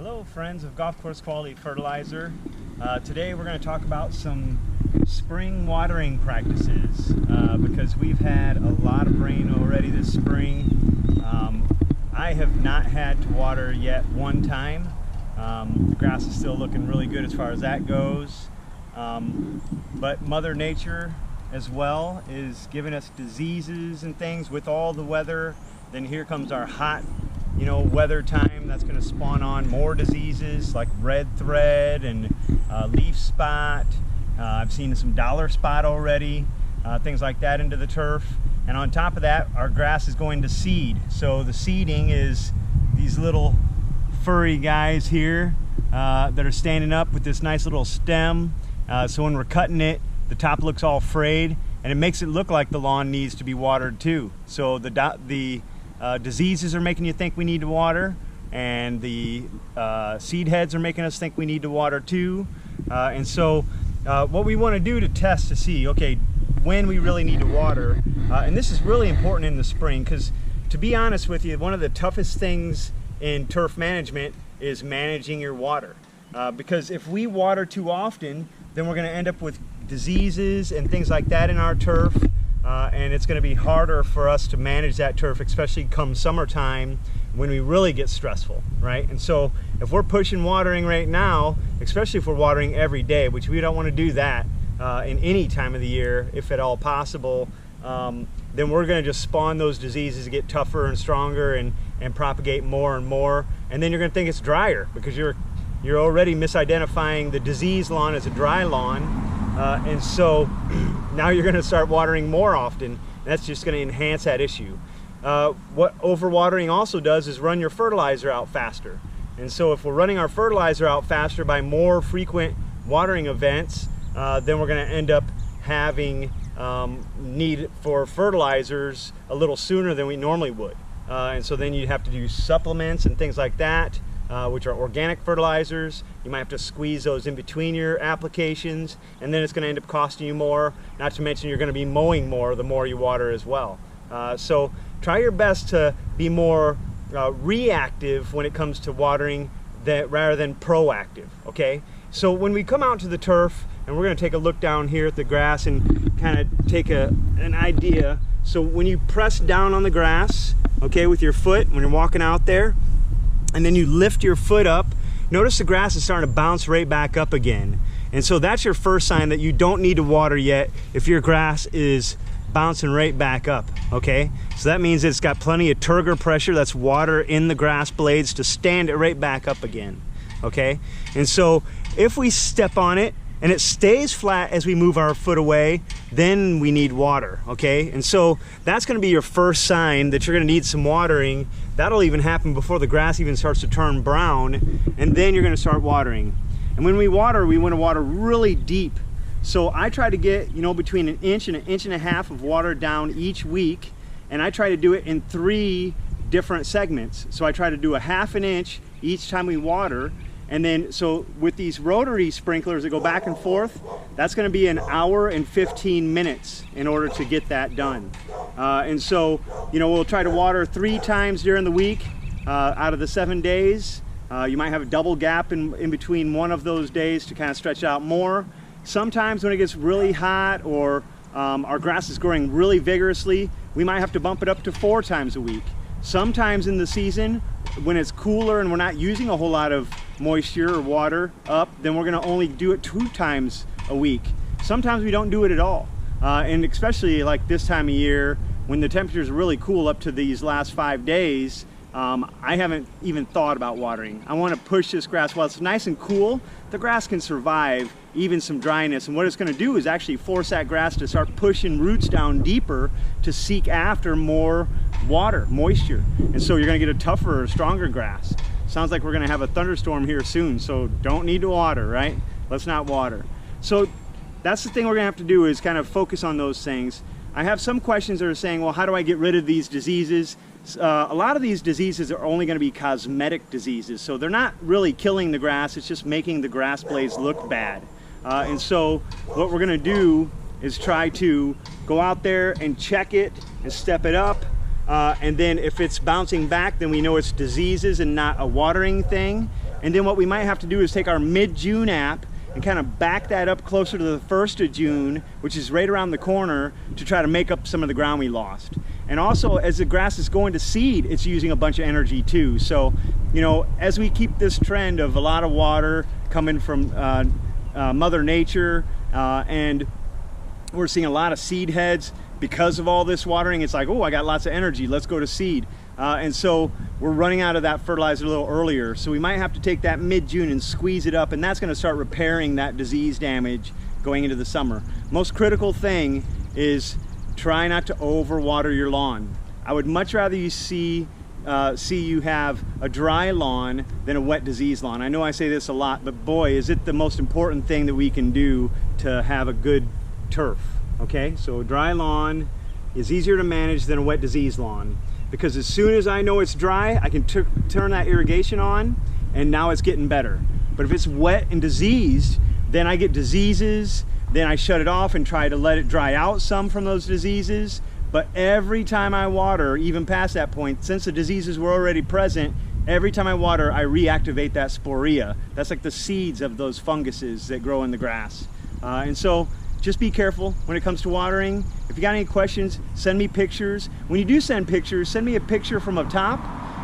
Hello friends of Golf Course Quality Fertilizer. Today we're going to talk about some spring watering practices because we've had a lot of rain already this spring. I have not had to water yet one time. The grass is still looking really good as far as that goes. But Mother Nature as well is giving us diseases and things with all the weather. Then here comes our hot weather time. That's going to spawn on more diseases like red thread and leaf spot. I've seen some dollar spot already, things like that into the turf. And on top of that, our grass is going to seed. So the seeding is these little furry guys here that are standing up with this nice little stem. So when we're cutting it, the top looks all frayed, and it makes it look like the lawn needs to be watered too. So the diseases are making you think we need to water, and the seed heads are making us think we need to water too. And so what we want to do to test to see, okay, when we really need to water, and this is really important in the spring, because to be honest with you, one of the toughest things in turf management is managing your water. Because if we water too often, then we're going to end up with diseases and things like that in our turf. And it's going to be harder for us to manage that turf, especially come summertime when we really get stressful, right? And so if we're pushing watering right now, especially if we're watering every day, which we don't want to do that in any time of the year, if at all possible, then we're going to just spawn those diseases, get tougher and stronger and propagate more and more. And then you're going to think it's drier because you're already misidentifying the diseased lawn as a dry lawn. And so now you're going to start watering more often. That's just going to enhance that issue. What overwatering also does is run your fertilizer out faster. And so if we're running our fertilizer out faster by more frequent watering events, then we're going to end up having need for fertilizers a little sooner than we normally would. And so then you'd have to do supplements and things like that, which are organic fertilizers. You might have to squeeze those in between your applications, and then it's going to end up costing you more, not to mention you're going to be mowing more the more you water as well. So try your best to be more reactive when it comes to watering rather than proactive, okay? So when we come out to the turf, and we're going to take a look down here at the grass and kind of take an idea. So when you press down on the grass, okay, with your foot, when you're walking out there, and then you lift your foot up, notice the grass is starting to bounce right back up again. And so that's your first sign that you don't need to water yet if your grass is bouncing right back up, okay? So that means it's got plenty of turgor pressure, that's water in the grass blades, to stand it right back up again, okay? And so if we step on it and it stays flat as we move our foot away, then we need water, okay? And so that's gonna be your first sign that you're gonna need some watering. That'll even happen before the grass even starts to turn brown, and then you're gonna start watering. And when we water, we wanna water really deep. So I try to get, between an inch and a half of water down each week, and I try to do it in 3 different segments. So I try to do a ½ inch each time we water. And then, so with these rotary sprinklers that go back and forth, that's going to be 1 hour and 15 minutes in order to get that done. And so, we'll try to water 3 times during the week out of the 7 days. You might have a double gap in between one of those days to kind of stretch out more. Sometimes when it gets really hot or our grass is growing really vigorously, we might have to bump it up to 4 times a week. Sometimes in the season, when it's cooler and we're not using a whole lot of moisture or water up, then we're going to only do it 2 times a week. Sometimes we don't do it at all. And especially like this time of year when the temperatures are really cool up to these last 5 days, I haven't even thought about watering. I want to push this grass. While it's nice and cool, the grass can survive even some dryness, and what it's going to do is actually force that grass to start pushing roots down deeper to seek after more water, moisture. And so you're going to get a tougher, stronger grass. Sounds like we're going to have a thunderstorm here soon, so don't need to water, right? Let's not water. So that's the thing we're going to have to do, is kind of focus on those things. I have some questions that are saying, well, how do I get rid of these diseases? A lot of these diseases are only going to be cosmetic diseases, so they're not really killing the grass, it's just making the grass blades look bad. And so what we're going to do is try to go out there and check it and step it up, and then if it's bouncing back, then we know it's diseases and not a watering thing. And then what we might have to do is take our mid-June app and kind of back that up closer to the 1st of June, which is right around the corner, to try to make up some of the ground we lost. And also, as the grass is going to seed, it's using a bunch of energy too. So, you know, as we keep this trend of a lot of water coming from Mother Nature, and we're seeing a lot of seed heads because of all this watering, it's like, oh, I got lots of energy, let's go to seed. And so we're running out of that fertilizer a little earlier. So we might have to take that mid-June and squeeze it up, and that's gonna start repairing that disease damage going into the summer. Most critical thing is try not to overwater your lawn. I would much rather you see you have a dry lawn than a wet disease lawn. I know I say this a lot, but boy, is it the most important thing that we can do to have a good turf, okay? So a dry lawn is easier to manage than a wet disease lawn, because as soon as I know it's dry, I can turn that irrigation on, and now it's getting better. But if it's wet and diseased, then I get diseases, then I shut it off and try to let it dry out some from those diseases. But every time I water, even past that point, since the diseases were already present, every time I water, I reactivate that sporea. That's like the seeds of those funguses that grow in the grass. And so just be careful when it comes to watering. If you got any questions, send me pictures. When you do send pictures, send me a picture from up top,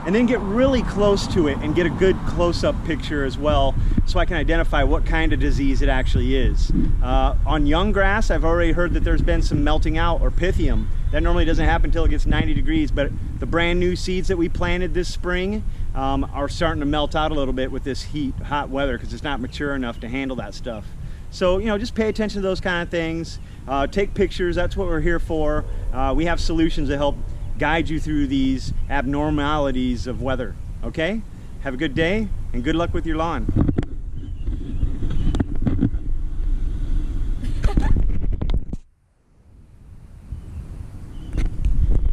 and then get really close to it and get a good close-up picture as well, so I can identify what kind of disease it actually is. On young grass, I've already heard that there's been some melting out, or pythium. That normally doesn't happen until it gets 90 degrees, but the brand new seeds that we planted this spring are starting to melt out a little bit with this hot weather, because it's not mature enough to handle that stuff. So, you know, just pay attention to those kind of things. Take pictures, that's what we're here for. We have solutions to help guide you through these abnormalities of weather, okay? Have a good day, and good luck with your lawn.